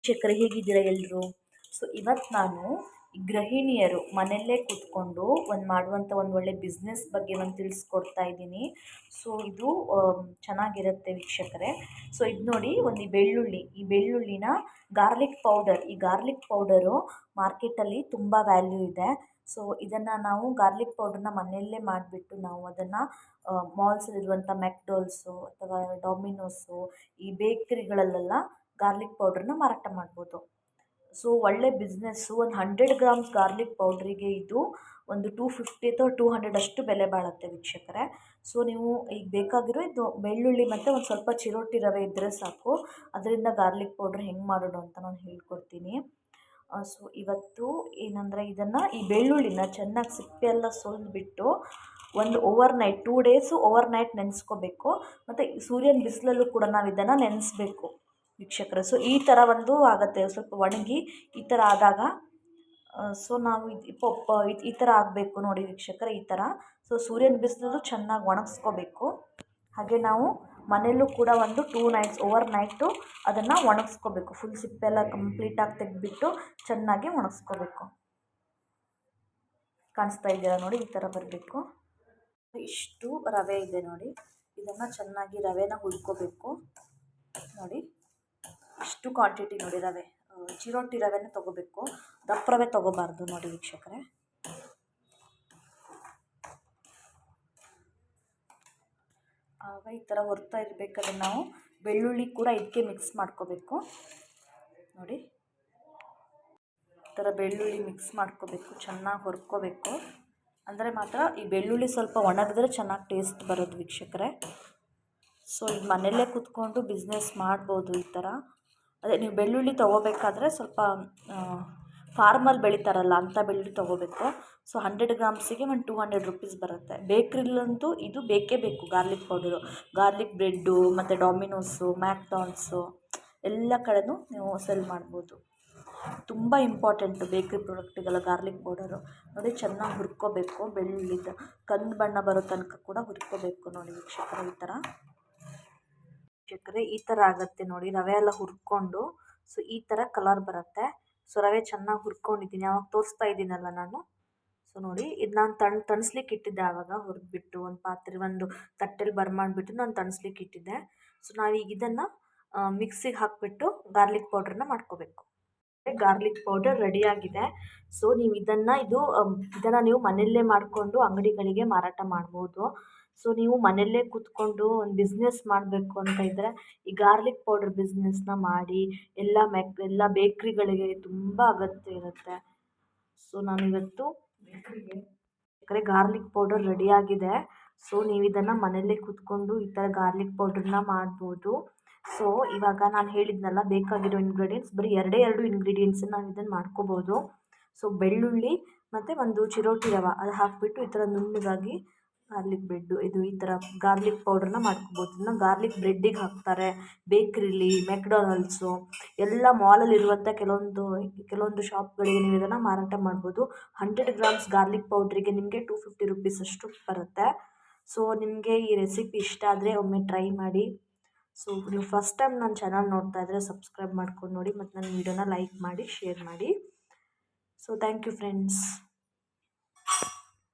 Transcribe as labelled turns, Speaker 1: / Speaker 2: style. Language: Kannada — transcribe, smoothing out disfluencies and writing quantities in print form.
Speaker 1: ವೀಕ್ಷಕರೇ, ಹೇಗಿದ್ದೀರಾ ಎಲ್ಲರೂ? ಸೊ ಇವತ್ತು ನಾನು ಗೃಹಿಣಿಯರು ಮನೆಯಲ್ಲೇ ಕೂತ್ಕೊಂಡು ಮಾಡುವಂಥ ಒಂದು ಒಳ್ಳೆ ಬಿಸ್ನೆಸ್ ಬಗ್ಗೆ ತಿಳಿಸ್ಕೊಡ್ತಾ ಇದ್ದೀನಿ. ಸೊ ಇದು ಚೆನ್ನಾಗಿರುತ್ತೆ ವೀಕ್ಷಕರೇ. ಸೊ ಇದು ನೋಡಿ, ಈ ಬೆಳ್ಳುಳ್ಳಿನ ಗಾರ್ಲಿಕ್ ಪೌಡರ್, ಈ ಗಾರ್ಲಿಕ್ ಪೌಡರು ಮಾರ್ಕೆಟಲ್ಲಿ ತುಂಬ ವ್ಯಾಲ್ಯೂ ಇದೆ. ಸೊ ಇದನ್ನು ನಾವು ಗಾರ್ಲಿಕ್ ಪೌಡರ್ನ ಮನೆಯಲ್ಲೇ ಮಾಡಿಬಿಟ್ಟು ನಾವು ಅದನ್ನು ಮಾಲ್ಸಲ್ಲಿರುವಂಥ ಮೆಕ್ಡೋಲ್ಸು ಅಥವಾ ಡಾಮಿನೋಸು, ಈ ಬೇಕ್ರಿಗಳಲ್ಲೆಲ್ಲ ಗಾರ್ಲಿಕ್ ಪೌಡ್ರನ್ನ ಮಾರಾಟ ಮಾಡ್ಬೋದು. ಸೊ ಒಳ್ಳೆ ಬಿಸ್ನೆಸ್ಸು. ಒಂದು 100 ಗ್ರಾಮ್ಸ್ ಗಾರ್ಲಿಕ್ ಪೌಡ್ರಿಗೆ ಇದು ಒಂದು 250 ಅಥವಾ 200 ಅಷ್ಟು ಬೆಲೆ ಬಾಳುತ್ತೆ ವೀಕ್ಷಕರೇ. ಸೊ ನೀವು ಈಗ ಬೇಕಾಗಿರೋ ಇದು ಬೆಳ್ಳುಳ್ಳಿ ಮತ್ತು ಒಂದು ಸ್ವಲ್ಪ ಚಿರೋಟಿ ರವೆ ಇದ್ದರೆ ಸಾಕು. ಅದರಿಂದ ಗಾರ್ಲಿಕ್ ಪೌಡ್ರ್ ಹೆಂಗೆ ಮಾಡೋದು ಅಂತ ನಾನು ಹೇಳ್ಕೊಡ್ತೀನಿ. ಸೊ ಇವತ್ತು ಏನಂದರೆ, ಈ ಬೆಳ್ಳುಳ್ಳಿನ ಚೆನ್ನಾಗಿ ಸಿಪ್ಪೆ ಎಲ್ಲ ಸುಲಿದ್ಬಿಟ್ಟು ಒಂದು ಓವರ್ನೈಟ್ 2 ಡೇಸು ಓವರ್ನೈಟ್ ನೆನೆಸ್ಕೋಬೇಕು. ಮತ್ತು ಸೂರ್ಯನ ಬಿಸಿಲಲ್ಲೂ ಕೂಡ ನಾವು ಇದನ್ನು ನೆನೆಸ್ಬೇಕು ವೀಕ್ಷಕರೇ. ಸೊ ಈ ಥರ ಆಗುತ್ತೆ, ಸ್ವಲ್ಪ ಒಣಗಿ ಈ ಥರ ಆದಾಗ. ಸೊ ನಾವು ಈ ಥರ ಆಗಬೇಕು ನೋಡಿ ವೀಕ್ಷಕರೇ, ಈ ಥರ. ಸೊ ಸೂರ್ಯನ ಬಿಸಿಲಲ್ಲೂ ಚೆನ್ನಾಗಿ ಒಣಗಿಸ್ಕೋಬೇಕು. ಹಾಗೆ ನಾವು ಮನೆಯಲ್ಲೂ ಕೂಡ 2 ನೈಟ್ಸ್ ಓವರ್ನೈಟು ಅದನ್ನು ಒಣಗಿಸ್ಕೋಬೇಕು. ಫುಲ್ ಸಿಪ್ಪೆಲ್ಲ ಕಂಪ್ಲೀಟಾಗಿ ತೆಗೆದ್ಬಿಟ್ಟು ಚೆನ್ನಾಗಿ ಒಣಗಿಸ್ಕೋಬೇಕು. ಕಾಣಿಸ್ತಾ ಇದೆಯಲ್ಲ ನೋಡಿ, ಈ ಥರ ಬರಬೇಕು. ಇಷ್ಟು ರವೆ ಇದೆ ನೋಡಿ, ಇದನ್ನು ಚೆನ್ನಾಗಿ ರವೆನ ಹುರ್ಕೋಬೇಕು ನೋಡಿ. ಇಷ್ಟು ಕ್ವಾಂಟಿಟಿ ನೋಡಿ ರವೆ, ಚಿರೋಟಿ ರವೆನೇ ತೊಗೋಬೇಕು, ದಪ್ಪ ರವೆ ತೊಗೋಬಾರ್ದು ನೋಡಿ ವೀಕ್ಷಕರೇ. ಆಗ ಈ ಥರ ಹುರ್ತಾ ಇರಬೇಕಾದ್ರೆ ನಾವು ಬೆಳ್ಳುಳ್ಳಿ ಕೂಡ ಇದಕ್ಕೆ ಮಿಕ್ಸ್ ಮಾಡ್ಕೋಬೇಕು ನೋಡಿ. ಈ ಥರ ಬೆಳ್ಳುಳ್ಳಿ ಮಿಕ್ಸ್ ಮಾಡ್ಕೋಬೇಕು, ಚೆನ್ನಾಗಿ ಹುರ್ಕೋಬೇಕು. ಅಂದರೆ ಮಾತ್ರ ಈ ಬೆಳ್ಳುಳ್ಳಿ ಸ್ವಲ್ಪ ಒಣಗಿದ್ರೆ ಚೆನ್ನಾಗಿ ಟೇಸ್ಟ್ ಬರೋದು ವೀಕ್ಷಕರೇ. ಸೊ ಈಗ ಮನೆಯಲ್ಲೇ ಕೂತ್ಕೊಂಡು ಬಿಸ್ನೆಸ್ ಮಾಡ್ಬೋದು ಈ ಥರ. ಅದೇ ನೀವು ಬೆಳ್ಳುಳ್ಳಿ ತೊಗೋಬೇಕಾದ್ರೆ ಸ್ವಲ್ಪ ಫಾರ್ಮಲ್ಲಿ ಬೆಳೀತಾರಲ್ಲ ಅಂಥ ಬೆಳ್ಳುಳ್ಳಿ ತೊಗೋಬೇಕು. ಸೊ 100 ಗ್ರಾಮ್ಸಿಗೆ ಒಂದು 200 ರುಪೀಸ್ ಬರುತ್ತೆ. ಬೇಕ್ರಿಲಂತೂ ಇದು ಬೇಕೇ ಬೇಕು, ಗಾರ್ಲಿಕ್ ಪೌಡರು. ಗಾರ್ಲಿಕ್ ಬ್ರೆಡ್ಡು ಮತ್ತು ಡಾಮಿನೋಸು, ಮ್ಯಾಕ್ಡಾನ್ಸು ಎಲ್ಲ ಕಡೆನೂ ನೀವು ಸೆಲ್ ಮಾಡ್ಬೋದು. ತುಂಬ ಇಂಪಾರ್ಟೆಂಟು ಬೇಕ್ರಿ ಪ್ರಾಡಕ್ಟಿಗೆಲ್ಲ ಗಾರ್ಲಿಕ್ ಪೌಡರು ನೋಡಿ. ಚೆನ್ನಾಗಿ ಹುರ್ಕೋಬೇಕು, ಬೆಳ್ಳುಳ್ಳಿದ ಕಂದು ಬಣ್ಣ ಬರೋ ತನಕ ಕೂಡ ಹುರ್ಕೋಬೇಕು ನೋಡಿ ವೀಕ್ಷಕರೇ. ಈ ಥರ ವೀಕ್ಷಕರೇ ಈ ಥರ ಆಗುತ್ತೆ ನೋಡಿ, ರವೆ ಎಲ್ಲ ಹುರ್ಕೊಂಡು. ಸೊ ಈ ಥರ ಕಲರ್ ಬರುತ್ತೆ. ಸೊ ರವೆ ಚೆನ್ನಾಗಿ ಹುರ್ಕೊಂಡಿದ್ದೀನಿ, ಆವಾಗ ತೋರಿಸ್ತಾ ಇದ್ದೀನಲ್ಲ ನಾನು. ಸೊ ನೋಡಿ, ಇದು ನಾನು ತಣಿಸ್ಲಿಕ್ಕೆ ಇಟ್ಟಿದ್ದೆ. ಆವಾಗ ಹುರಿದ್ಬಿಟ್ಟು ಒಂದು ತಟ್ಟೆಲಿ ಮಾಡಿಬಿಟ್ಟು ನಾನು ತಣಿಸ್ಲಿಕ್ಕೆ ಇಟ್ಟಿದ್ದೆ. ಸೊ ನಾವೀಗ ಇದನ್ನು ಮಿಕ್ಸಿಗೆ ಹಾಕಿಬಿಟ್ಟು ಗಾರ್ಲಿಕ್ ಪೌಡ್ರನ್ನ ಮಾಡ್ಕೋಬೇಕು. ಗಾರ್ಲಿಕ್ ಪೌಡರ್ ರೆಡಿಯಾಗಿದೆ. ಸೊ ನೀವು ಇದನ್ನು ನೀವು ಮನೆಯಲ್ಲೇ ಮಾಡಿಕೊಂಡು ಅಂಗಡಿಗಳಿಗೆ ಮಾರಾಟ ಮಾಡ್ಬೋದು. ಸೊ ನೀವು ಮನೆಯಲ್ಲೇ ಕೂತ್ಕೊಂಡು ಒಂದು ಬಿಸ್ನೆಸ್ ಮಾಡಬೇಕು ಅಂತ ಇದ್ದರೆ ಈ ಗಾರ್ಲಿಕ್ ಪೌಡರ್ ಬಿಸ್ನೆಸ್ನ ಮಾಡಿ. ಎಲ್ಲ ಬೇಕ್ರಿಗಳಿಗೆ ತುಂಬ ಅಗತ್ಯ ಇರುತ್ತೆ. ಸೊ ನಾನಿವತ್ತು ಗಾರ್ಲಿಕ್ ಪೌಡರ್ ರೆಡಿಯಾಗಿದೆ. ಸೊ ನೀವು ಇದನ್ನು ಮನೆಯಲ್ಲೇ ಕೂತ್ಕೊಂಡು ಈ ಥರ ಗಾರ್ಲಿಕ್ ಪೌಡ್ರನ್ನ ಮಾಡ್ಬೋದು. ಸೊ ಇವಾಗ ನಾನು ಹೇಳಿದ್ನಲ್ಲ, ಬೇಕಾಗಿರೋ ಇಂಗ್ರೀಡಿಯೆಂಟ್ಸ್ ಬರೀ 2 ಇಂಗ್ರೀಡಿಯೆಂಟ್ಸನ್ನು ನಾವು ಇದನ್ನು ಮಾಡ್ಕೋಬೋದು. ಸೊ ಬೆಳ್ಳುಳ್ಳಿ ಮತ್ತು ಒಂದು ಚಿರೋಟಿ ರವೆ ಅದು ಹಾಕಿಬಿಟ್ಟು ಈ ಥರ ನುಣ್ಣಗಾಗಿ ಗಾರ್ಲಿಕ್ ಬ್ರೆಡ್ಡು, ಈ ಥರ ಗಾರ್ಲಿಕ್ ಪೌಡ್ರನ್ನ ಮಾಡ್ಕೋಬೋದು. ಇದನ್ನ ಗಾರ್ಲಿಕ್ ಬ್ರೆಡ್ಡಿಗೆ ಹಾಕ್ತಾರೆ ಬೇಕ್ರಿಲಿ, ಮೆಕ್ಡೊನಾಲ್ಡ್ಸು ಎಲ್ಲ ಮಾಲಲ್ಲಿರುವಂಥ ಕೆಲವೊಂದು ಶಾಪ್ಗಳಿಗೆ ನೀವು ಇದನ್ನು ಮಾರಾಟ ಮಾಡ್ಬೋದು. 100 ಗ್ರಾಮ್ಸ್ ಗಾರ್ಲಿಕ್ ಪೌಡ್ರಿಗೆ ನಿಮಗೆ 250 ರುಪೀಸ್ ಅಷ್ಟು ಬರುತ್ತೆ. ಸೊ ನಿಮಗೆ ಈ ರೆಸಿಪಿ ಇಷ್ಟ ಆದರೆ ಒಮ್ಮೆ ಟ್ರೈ ಮಾಡಿ. ಸೊ ನೀವು ಫಸ್ಟ್ ಟೈಮ್ ನನ್ನ ಚಾನಲ್ ನೋಡ್ತಾ ಇದ್ದರೆ ಸಬ್ಸ್ಕ್ರೈಬ್ ಮಾಡ್ಕೊಂಡು ನೋಡಿ, ಮತ್ತು ನನ್ನ ವೀಡಿಯೋನ ಲೈಕ್ ಮಾಡಿ, ಶೇರ್ ಮಾಡಿ. So thank you friends.